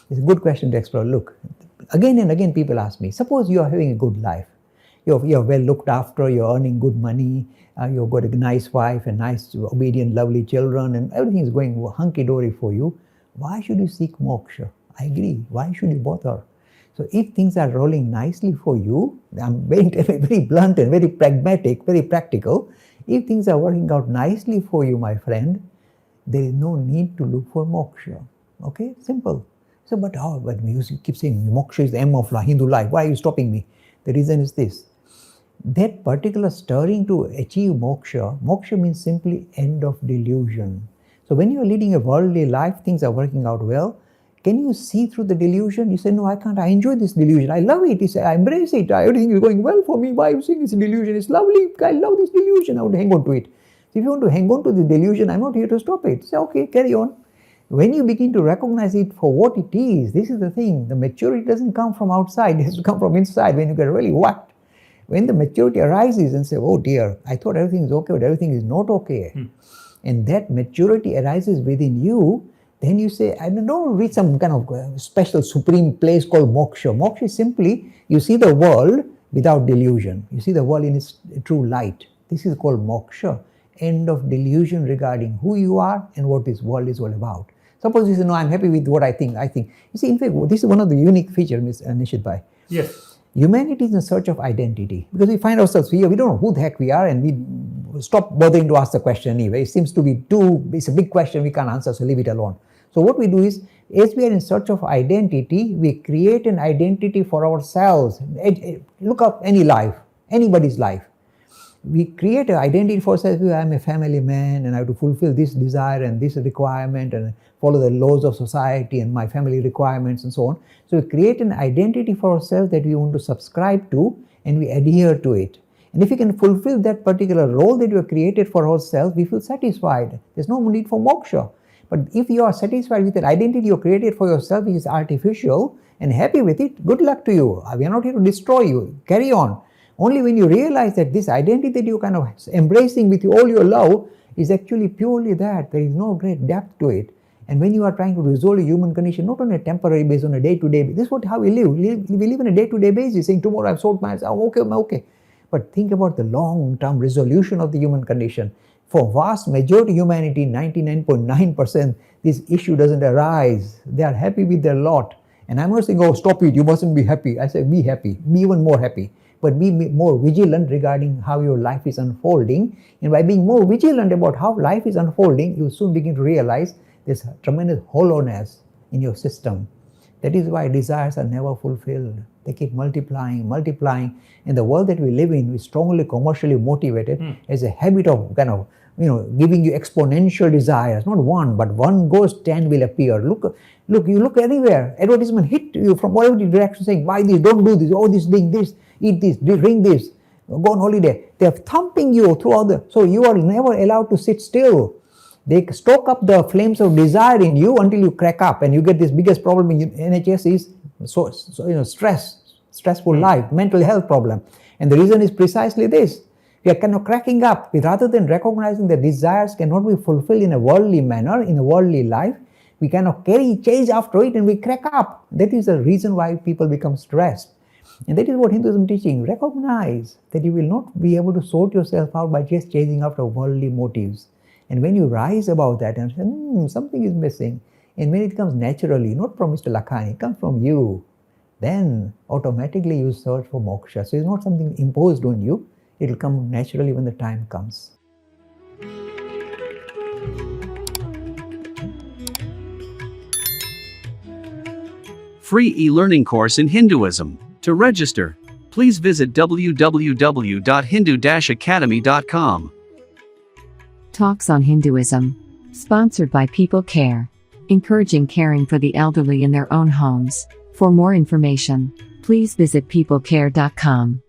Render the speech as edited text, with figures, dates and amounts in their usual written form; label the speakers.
Speaker 1: It's a good question to explore. Look, again and again people ask me, suppose you are having a good life. You're well looked after, you're earning good money, you've got a nice wife and nice, obedient, lovely children, and everything is going hunky-dory for you. Why should you seek moksha? I agree. Why should you bother? So if things are rolling nicely for you, I'm very blunt and very pragmatic, very practical. If things are working out nicely for you, my friend, there is no need to look for moksha. Okay, simple. So, but you keep saying moksha is the aim of Hindu life. Why are you stopping me? The reason is this. That particular stirring to achieve moksha, moksha means simply end of delusion. So when you are leading a worldly life, things are working out well. Can you see through the delusion? You say, no, I can't. I enjoy this delusion. I love it. You say, I embrace it. Everything is going well for me. Why are you saying it's a delusion? It's lovely. I love this delusion. I want to hang on to it. So if you want to hang on to the delusion, I'm not here to stop it. Say, okay, carry on. When you begin to recognize it for what it is, this is the thing. The maturity doesn't come from outside. It has to come from inside when you get really whacked. When the maturity arises and say, oh dear, I thought everything is okay, but everything is not okay. And that maturity arises within you, then you say, I don't reach some kind of special supreme place called moksha. Moksha is simply, you see the world without delusion. You see the world in its true light. This is called moksha. End of delusion regarding who you are and what this world is all about. Suppose you say, no, I'm happy with what I think. You see, in fact, this is one of the unique features, Mr. Nishit Bhai.
Speaker 2: Yes.
Speaker 1: Humanity is in search of identity. Because we find ourselves here, we don't know who the heck we are, and we stop bothering to ask the question anyway. It seems to be it's a big question we can't answer, so leave it alone. So what we do is, as we are in search of identity, we create an identity for ourselves. Look up any life, anybody's life. We create an identity for ourselves. I'm a family man and I have to fulfill this desire and this requirement and follow the laws of society and my family requirements and so on. So we create an identity for ourselves that we want to subscribe to and we adhere to it. And if we can fulfill that particular role that we have created for ourselves, we feel satisfied. There's no need for moksha. But if you are satisfied with that identity you created for yourself, which is artificial, and happy with it, good luck to you. We are not here to destroy you. Carry on. Only when you realize that this identity that you kind of embracing with all your love is actually purely that. There is no great depth to it. And when you are trying to resolve a human condition, not on a temporary basis, on a day-to-day basis, this is how we live. We live on a day-to-day basis, saying tomorrow I've sold myself, I'm okay. But think about the long-term resolution of the human condition. For vast majority of humanity, 99.9%, this issue doesn't arise. They are happy with their lot. And I'm not saying, oh, stop it, you mustn't be happy. I say, be happy, be even more happy. But be more vigilant regarding how your life is unfolding. And by being more vigilant about how life is unfolding, you soon begin to realize there's tremendous hollowness in your system. That is why desires are never fulfilled. They keep multiplying. And the world that we live in is strongly commercially motivated as a habit of kind of, giving you exponential desires. Not one, but one goes, 10 will appear. Look, you look anywhere. Advertisement hit you from whatever direction saying, buy this, don't do this, oh, this, drink this, eat this, drink this, go on holiday. They are thumping you throughout so you are never allowed to sit still. They stoke up the flames of desire in you until you crack up, and you get this biggest problem in NHS is stressful life, mental health problem. And the reason is precisely this. We are kind of cracking up. Rather than recognizing that desires cannot be fulfilled in a worldly manner, in a worldly life, we kind of chase after it and we crack up. That is the reason why people become stressed. And that is what Hinduism is teaching. Recognize that you will not be able to sort yourself out by just chasing after worldly motives. And when you rise above that and say, something is missing, and when it comes naturally, not from Mr. Lakhani, it comes from you, then automatically you search for moksha. So it's not something imposed on you. It will come naturally when the time comes.
Speaker 3: Free e-learning course in Hinduism. To register, please visit www.hindu-academy.com.
Speaker 4: Talks on Hinduism. Sponsored by People Care. Encouraging caring for the elderly in their own homes. For more information, please visit peoplecare.com.